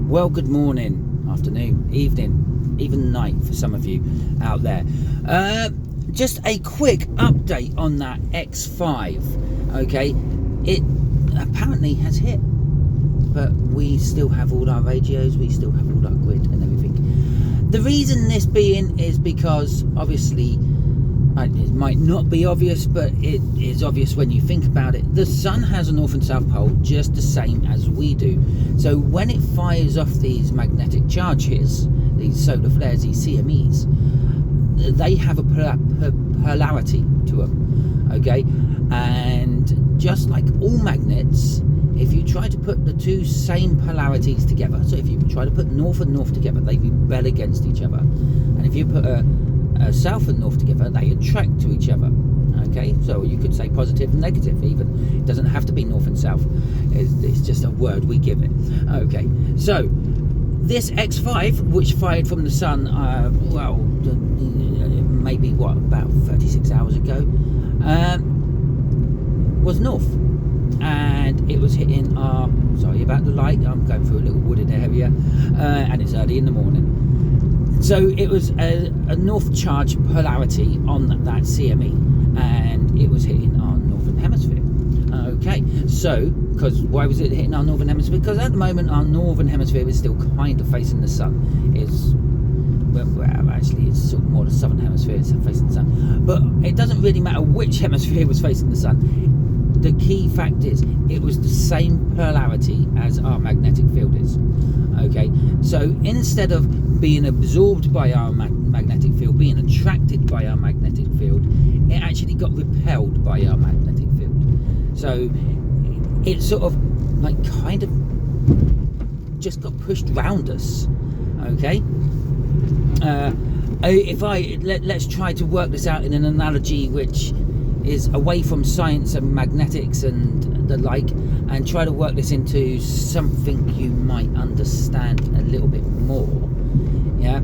Well, good morning, afternoon, evening, even night for some of you out there. Just a quick update on that X5. Okay, it apparently has hit, but we still have all our radios, we still have all our grid and everything. The reason this being is because obviously, it might not be obvious, but it is obvious when you think about it. The sun has a north and south pole just the same as we do. So when it fires off these magnetic charges, these solar flares, these CMEs, they have a polarity to them, okay? And just like all magnets, if you try to put the two same polarities together, so if you try to put north and north together, they rebel against each other. And if you put a south and north together, they attract to each other. Okay, so you could say positive and negative even. It doesn't have to be north and south. It's just a word we give it. Okay, so this X5, which fired from the sun, maybe about 36 hours ago, was north, and it was hitting our. Sorry about the light. I'm going through a little wooded area, and it's early in the morning. So it was a north charge polarity on that CME, and it was hitting our northern hemisphere. Okay, so why was it hitting our northern hemisphere? Because at the moment our northern hemisphere is still kind of facing the sun. Actually it's sort of more the southern hemisphere is facing the sun, but it doesn't really matter which hemisphere was facing the sun. The key fact is it was the same polarity as our magnetic field is. Okay, so instead of being absorbed by our magnetic field, being attracted by our magnetic field, it actually got repelled by our magnetic field. So it sort of kind of just got pushed round us. Okay, let's try to work this out in an analogy which is away from science and magnetics and the like, and try to work this into something you might understand a little bit more. Yeah,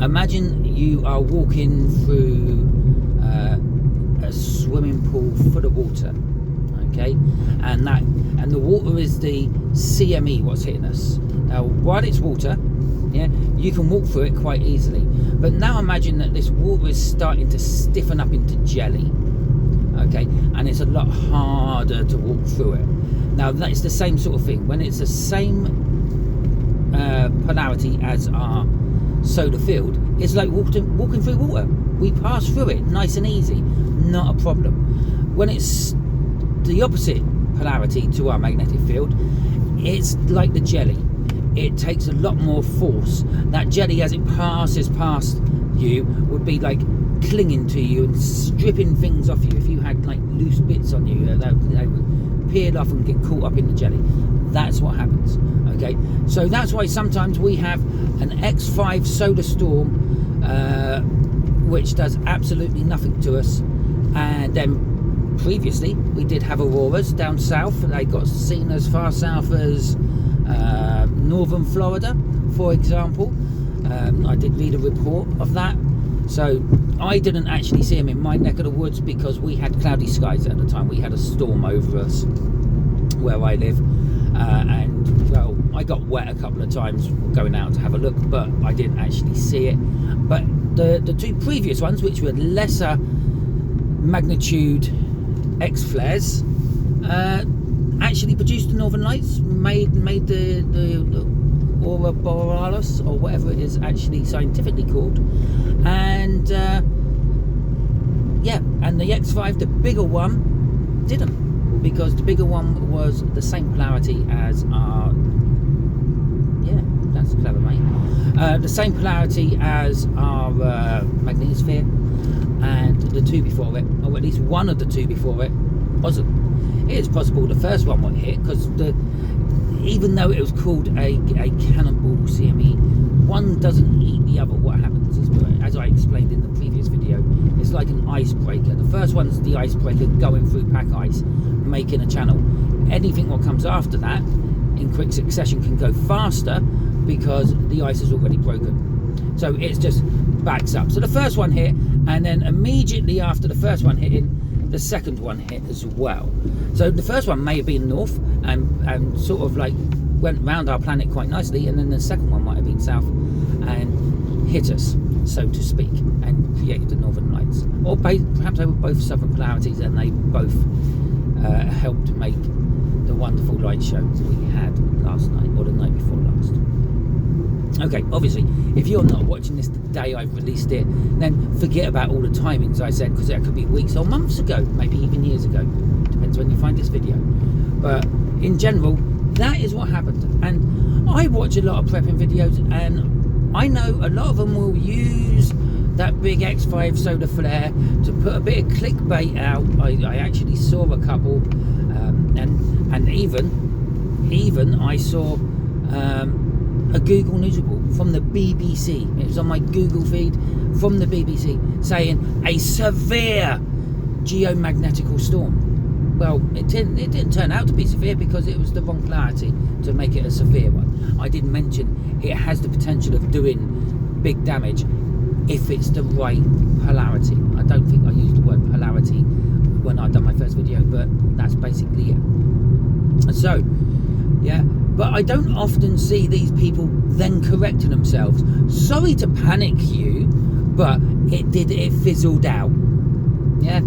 imagine you are walking through a swimming pool full of water, okay, and the water is the CME what's hitting us. Now while it's water, yeah, you can walk through it quite easily, but now imagine that this water is starting to stiffen up into jelly, okay, and it's a lot harder to walk through it. Now that's the same sort of thing. When it's the same polarity as our solar field, it's like walking through water. We pass through it nice and easy, not a problem. When it's the opposite polarity to our magnetic field, it's like the jelly. It takes a lot more force. That jelly, as it passes past you, would be like clinging to you and stripping things off you. If you had like loose bits on you, they would peel off and get caught up in the jelly. That's what happens. Okay, so that's why sometimes we have an X5 solar storm, which does absolutely nothing to us, and then previously we did have auroras down south. They got seen as far south as northern Florida, for example. I did read a report of that. So I didn't actually see them in my neck of the woods because we had cloudy skies at the time. We had a storm over us where I live, and well, I got wet a couple of times going out to have a look, but I didn't actually see it. But the two previous ones, which were lesser magnitude X flares, actually produced the northern lights, made the aurora borealis, or whatever it is actually scientifically called, and and the X5, the bigger one, didn't, because the bigger one was the same polarity as our, that's clever, mate, the same polarity as our magnetosphere, and the two before it, or at least one of the two before it, wasn't. It is possible the first one won't hit, because even though it was called a cannonball CME, one doesn't eat the other. What happens is, as I explained in the previous video, it's like an icebreaker. The first one's the icebreaker going through pack ice, making a channel. Anything what comes after that in quick succession can go faster because the ice is already broken. So it just backs up. So the first one hit, and then immediately after the first one hitting, the second one hit as well. So the first one may have been north and sort of like went round our planet quite nicely, and then the second one might have been south and hit us, so to speak, and created the Northern Lights. Or perhaps they were both southern polarities, and they both helped make the wonderful light show we had last night, or the night before last. Okay, obviously, if you're not watching this the day I've released it, then forget about all the timings I said, because that could be weeks or months ago, maybe even years ago. Depends when you find this video. But in general, that is what happened. And I watch a lot of prepping videos, and I know a lot of them will use that big X5 solar flare to put a bit of clickbait out. I actually saw a couple, and even I saw a Google News report from the BBC. It was on my Google feed from the BBC saying a severe geomagnetical storm. Well, it didn't turn out to be severe because it was the wrong polarity to make it a severe one. I did mention it has the potential of doing big damage if it's the right polarity. I don't think I used the word polarity when I done my first video, but that's basically it. So, yeah, but I don't often see these people then correcting themselves. Sorry to panic you, but it fizzled out. Yeah,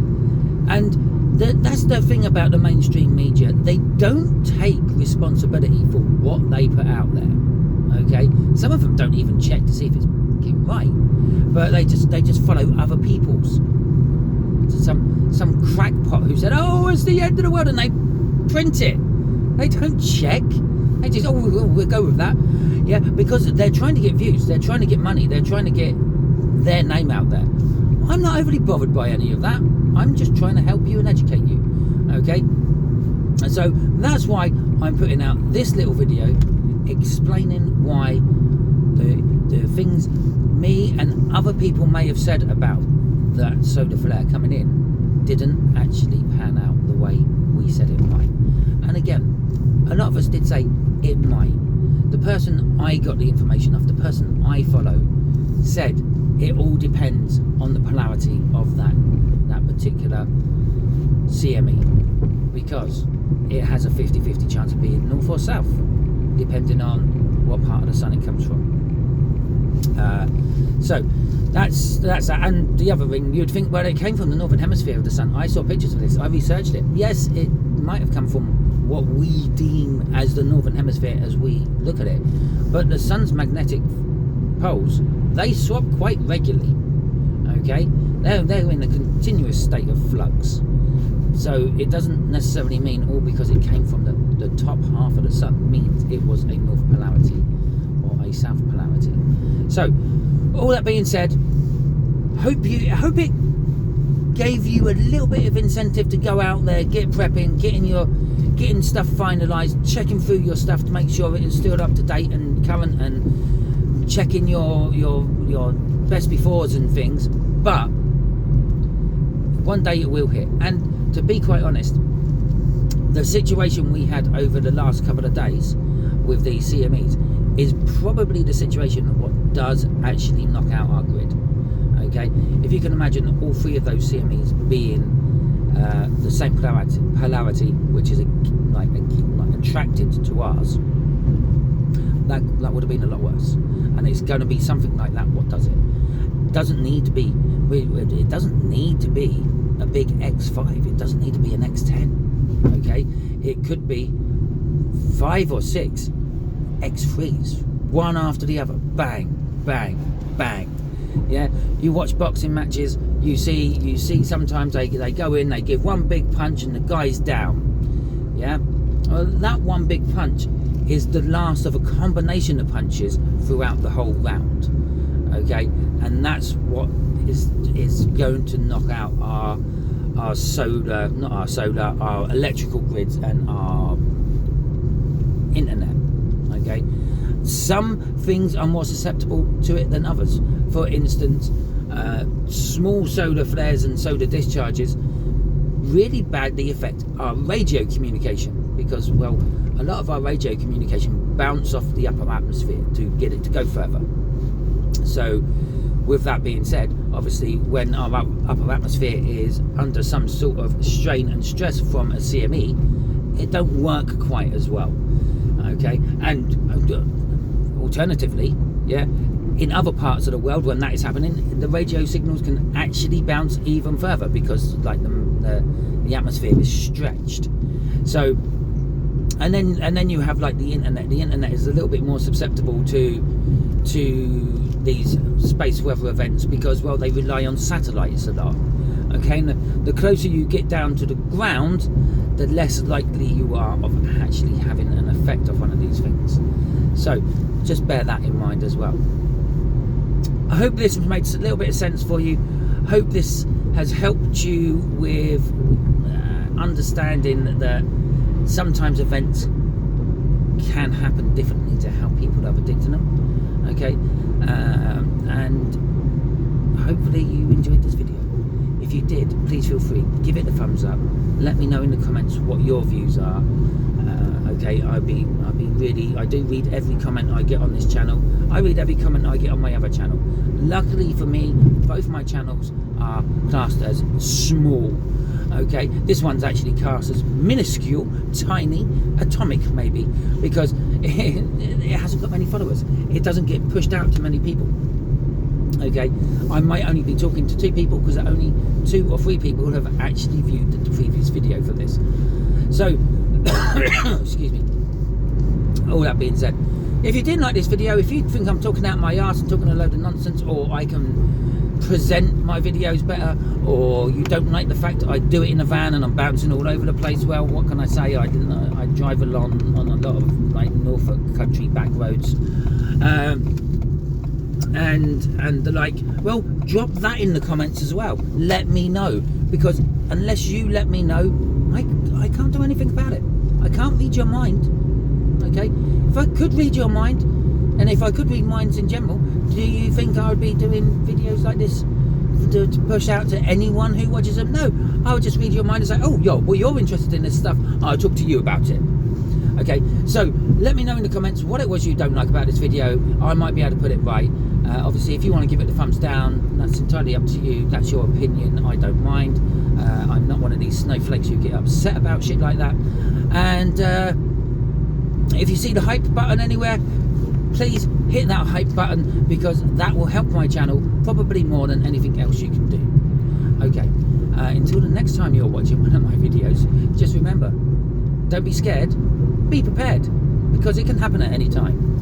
and that's the thing about the mainstream media. They don't take responsibility for what they put out there. Okay, some of them don't even check to see if it's right, but they just follow other people's. Some crackpot who said, "Oh, it's the end of the world," and they print it. They don't check. They just, we'll go with that. Yeah, because they're trying to get views. They're trying to get money. They're trying to get their name out there. I'm not overly bothered by any of that. I'm just trying to help you and educate you. Okay? And so that's why I'm putting out this little video explaining why the things me and other people may have said about that solar flare coming in didn't actually pan out the way we said it might. And again, a lot of us did say it might. The person I got the information off, the person I follow, said it all depends on the polarity of that particular CME, because it has a 50-50 chance of being north or south, depending on what part of the sun it comes from. So that's that. And the other thing, you'd think, well, it came from the northern hemisphere of the sun. I saw pictures of this. I researched it. Yes, it might have come from what we deem as the northern hemisphere as we look at it, but the sun's magnetic poles, they swap quite regularly. Okay, they're in a continuous state of flux. So it doesn't necessarily mean all because it came from the top half of the sun means it was a north polarity or a south polarity. So all that being said, hope it gave you a little bit of incentive to go out there, get prepping, getting stuff finalised, checking through your stuff to make sure it is still up to date and current, and checking your best befores and things. But one day it will hit. And to be quite honest, the situation we had over the last couple of days with these CMEs is probably the situation of what does actually knock out our grid. Okay, if you can imagine all three of those CMEs being the same polarity, which is like attracted to ours, that would have been a lot worse. And it's going to be something like that. What does it? It doesn't need to be. It doesn't need to be a big X5. It doesn't need to be an X10. Okay, it could be 5 or 6 X3s, one after the other. Bang, bang, bang. Yeah, you watch boxing matches, you see sometimes they go in, they give one big punch and the guy's down. Yeah, well, that one big punch is the last of a combination of punches throughout the whole round. Okay, and that's what is going to knock out our our electrical grids and our internet. Okay, some things are more susceptible to it than others. For instance, small solar flares and solar discharges really badly affect our radio communication, because, well, a lot of our radio communication bounce off the upper atmosphere to get it to go further. So with that being said, obviously when our upper atmosphere is under some sort of strain and stress from a CME, it don't work quite as well. Okay, and alternatively, yeah, in other parts of the world when that is happening, the radio signals can actually bounce even further because like the atmosphere is stretched. So and then you have like the internet is a little bit more susceptible to these space weather events because, well, they rely on satellites a lot. Okay, and the closer you get down to the ground, the less likely you are of actually having an effect of one of these things. So just bear that in mind as well. I hope this has made a little bit of sense for you. Hope this has helped you with understanding that sometimes events can happen differently to how people are predicting them. Okay, and hopefully you enjoyed this video. If you did, please feel free, give it a thumbs up. Let me know in the comments what your views are. Okay, I do read every comment I get on this channel. I read every comment I get on my other channel. Luckily for me, both my channels are classed as small. Okay, this one's actually cast as minuscule, tiny, atomic maybe, because it hasn't got many followers. It doesn't get pushed out to many people. Okay, I might only be talking to 2 people because only 2 or 3 people have actually viewed the previous video for this. So, excuse me. All that being said, if you didn't like this video, if you think I'm talking out my arse and talking a load of nonsense, or I can present my videos better, or you don't like the fact that I do it in a van and I'm bouncing all over the place, well, what can I say? I drive along on a lot of like Norfolk country back roads. And the like, well, drop that in the comments as well. Let me know, because unless you let me know, I can't do anything about it. I can't read your mind. Okay, if I could read your mind, and if I could read minds in general, do you think I would be doing videos like this to push out to anyone who watches them? No, I would just read your mind and say, oh, well, you're interested in this stuff, I'll talk to you about it. Okay, so let me know in the comments what it was you don't like about this video. I might be able to put it right. Obviously, if you want to give it the thumbs down, that's entirely up to you. That's your opinion. I don't mind. I'm not one of these snowflakes who get upset about shit like that. And if you see the hype button anywhere, please hit that hype button, because that will help my channel probably more than anything else you can do. Okay, until the next time you're watching one of my videos, just remember, don't be scared, be prepared, because it can happen at any time.